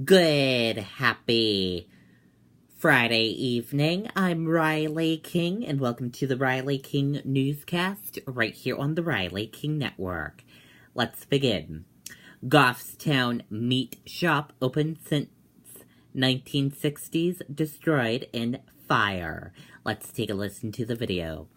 Good, happy Friday evening. I'm Riley King, and welcome to the Riley King Newscast right here on the Riley King Network. Let's begin. Goffstown Meat Shop opened since 1960s, destroyed in fire. Let's take a listen to the video.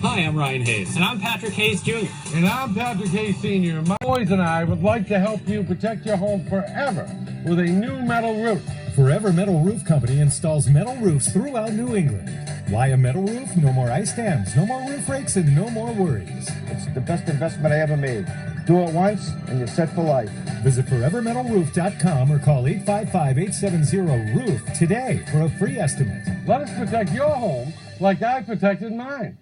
Hi, I'm Ryan Hayes. And I'm Patrick Hayes Jr. And I'm Patrick Hayes Sr. My boys and I would like to help you protect your home forever with a new metal roof. Forever Metal Roof Company installs metal roofs throughout New England. Why a metal roof? No more ice dams, no more roof rakes, and no more worries. It's the best investment I ever made. Do it once, and you're set for life. Visit forevermetalroof.com or call 855-870-ROOF today for a free estimate. Let us protect your home like I protected mine.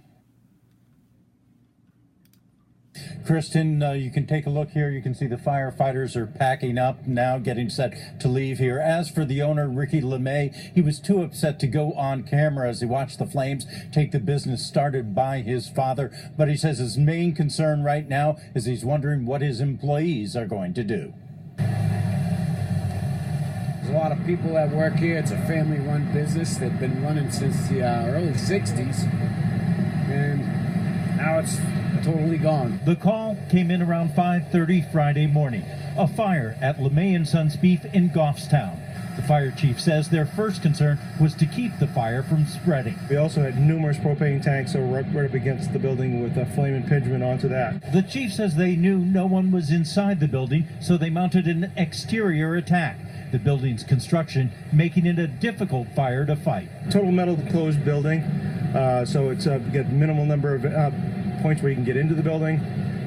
Kristen, you can take a look here. You can see the firefighters are packing up now, getting set to leave here. As for the owner, Ricky LeMay, he was too upset to go on camera as he watched the flames take the business started by his father. But he says his main concern right now is he's wondering what his employees are going to do. There's a lot of people that work here. It's a family-run business. They've been running since the early 60s. And now it's totally gone. The call came in around 5:30 Friday morning. A fire at LeMay & Sons Beef in Goffstown. The fire chief says their first concern was to keep the fire from spreading. We also had numerous propane tanks, so right up against the building with a flame impingement onto that. The chief says they knew no one was inside the building, so they mounted an exterior attack. The building's construction making it a difficult fire to fight. Total metal closed building, so it's got minimal number of points where you can get into the building,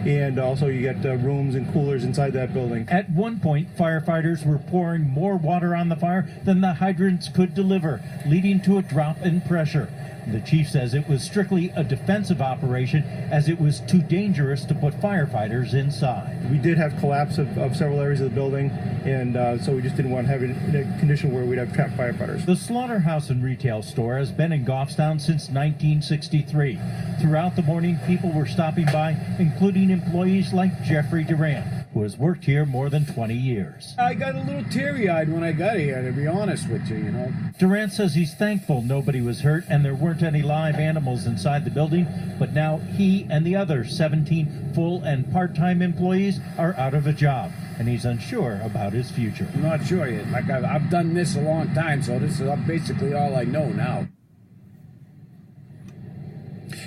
and also you get rooms and coolers inside that building. At one point, firefighters were pouring more water on the fire than the hydrants could deliver, leading to a drop in pressure. The chief says it was strictly a defensive operation as it was too dangerous to put firefighters inside. We did have collapse of several areas of the building, and so we just didn't want to have it in a condition where we'd have trapped firefighters. The slaughterhouse and retail store has been in Goffstown since 1963. Throughout the morning, people were stopping by, including employees like Jeffrey Durant, who has worked here more than 20 years. I got a little teary-eyed when I got here, to be honest with you, Durant says he's thankful nobody was hurt and there weren't any live animals inside the building, but now he and the other 17 full and part-time employees are out of a job, and he's unsure about his future. I'm not sure yet. Like, I've done this a long time, so this is basically all I know now.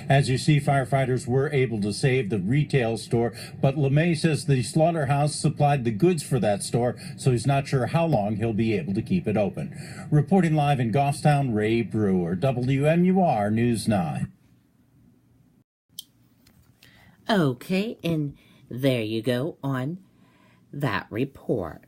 As you see, firefighters were able to save the retail store, but LeMay says the slaughterhouse supplied the goods for that store, so he's not sure how long he'll be able to keep it open. Reporting live in Goffstown, Ray Brewer, WMUR News 9. Okay, and there you go on that report.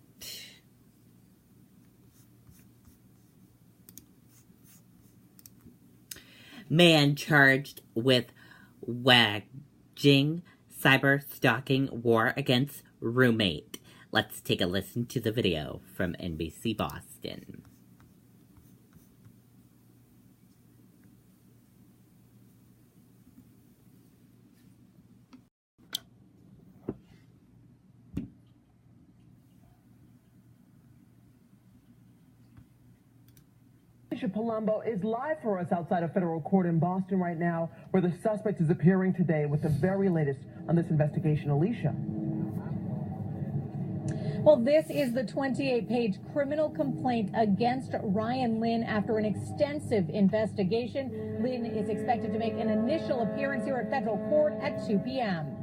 Man charged with waging cyber stalking war against roommate. Let's take a listen to the video from NBC Boston. Palumbo is live for us outside a federal court in Boston right now, where the suspect is appearing today with the very latest on this investigation. Alicia. Well, this is the 28-page criminal complaint against Ryan Lynn after an extensive investigation. Lynn is expected to make an initial appearance here at federal court at 2 p.m.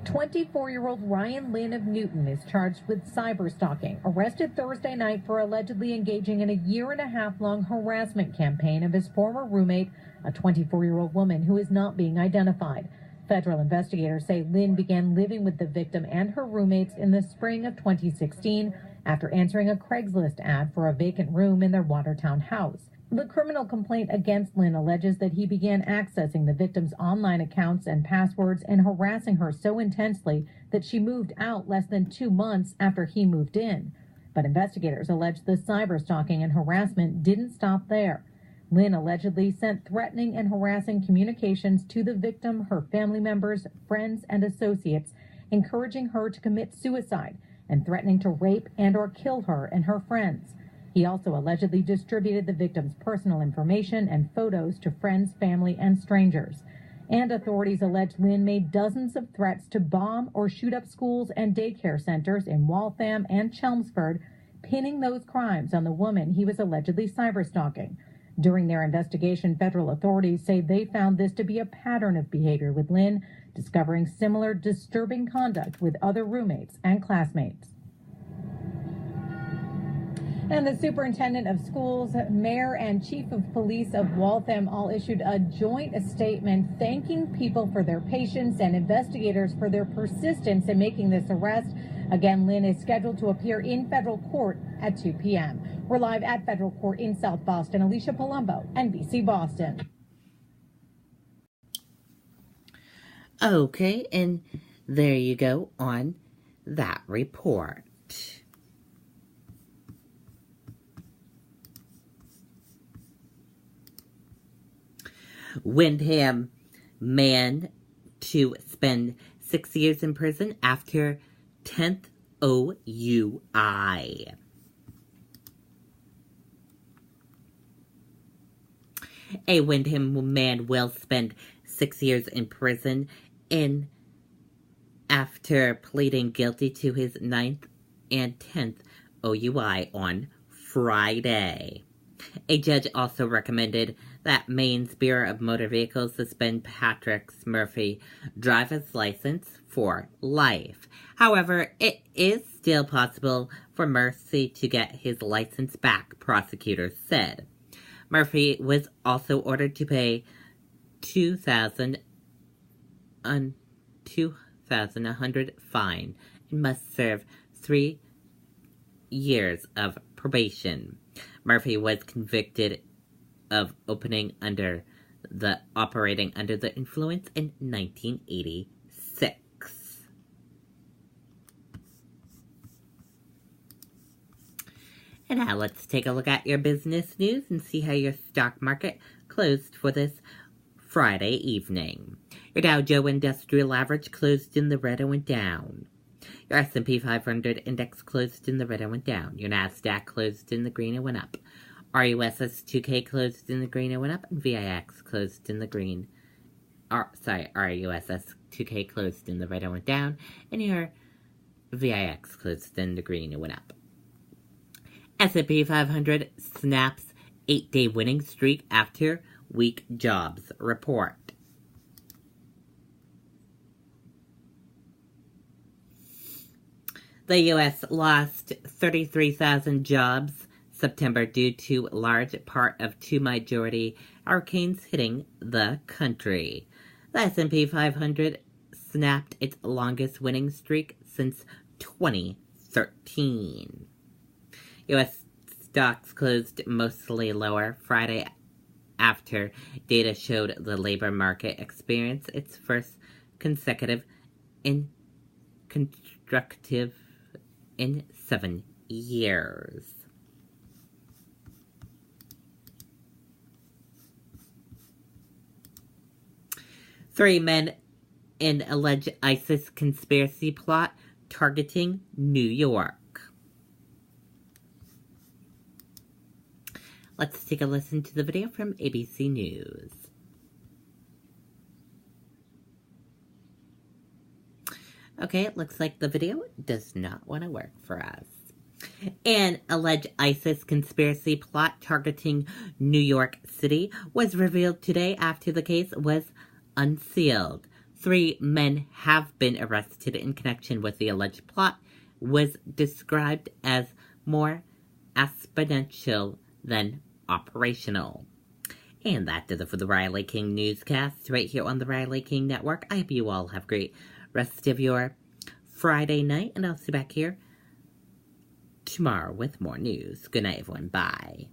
24-year-old Ryan Lynn of Newton is charged with cyber stalking, arrested Thursday night for allegedly engaging in a year-and-a-half-long harassment campaign of his former roommate, a 24-year-old woman who is not being identified. Federal investigators say Lynn began living with the victim and her roommates in the spring of 2016 after answering a Craigslist ad for a vacant room in their Watertown house. The criminal complaint against Lynn alleges that he began accessing the victim's online accounts and passwords and harassing her so intensely that she moved out less than 2 months after he moved in. But investigators allege the cyber stalking and harassment didn't stop there. Lynn allegedly sent threatening and harassing communications to the victim, her family members, friends, and associates, encouraging her to commit suicide and threatening to rape and or kill her and her friends. He also allegedly distributed the victim's personal information and photos to friends, family, and strangers. And authorities allege Lynn made dozens of threats to bomb or shoot up schools and daycare centers in Waltham and Chelmsford, pinning those crimes on the woman he was allegedly cyberstalking. During their investigation, federal authorities say they found this to be a pattern of behavior with Lynn, discovering similar disturbing conduct with other roommates and classmates. And the superintendent of schools, mayor, and chief of police of Waltham all issued a joint statement thanking people for their patience and investigators for their persistence in making this arrest. Again, Lynn is scheduled to appear in federal court at 2 p.m. We're live at federal court in South Boston. Alicia Palumbo, NBC Boston. Okay, and there you go on that report. Windham man to spend 6 years in prison after 10th OUI. A Windham man will spend 6 years in prison after pleading guilty to his 9th and 10th OUI on Friday. A judge also recommended that Maine's Bureau of Motor Vehicles suspend Patrick Murphy's driver's license for life. However, it is still possible for Murphy to get his license back, prosecutors said. Murphy was also ordered to pay $2,100 fine and must serve 3 years of probation. Murphy was convicted of operating under the influence in 1986. And now let's take a look at your business news and see how your stock market closed for this Friday evening. Your Dow Jones Industrial Average closed in the red and went down. Your S&P 500 index closed in the red and went down. Your Nasdaq closed in the green and went up. RUSS 2K closed in the green and went up, and VIX closed in the green. RUSS 2K closed in the red and went down, and your VIX closed in the green and went up. S&P 500 snaps 8-day winning streak after weak jobs report. The U.S. lost 33,000 jobs September due to large part of two majority hurricanes hitting the country. The S&P 500 snapped its longest winning streak since 2013. U.S. stocks closed mostly lower Friday after data showed the labor market experienced its first consecutive constructive in 7 years. Three men in alleged ISIS conspiracy plot targeting New York. Let's take a listen to the video from ABC News. Okay, it looks like the video does not want to work for us. An alleged ISIS conspiracy plot targeting New York City was revealed today after the case was unsealed. 3 men have been arrested in connection with the alleged plot, was described as more exponential than operational. And that does it for the Riley King Newscast right here on the Riley King Network. I hope you all have a great rest of your Friday night, and I'll see you back here tomorrow with more news. Good night, everyone. Bye.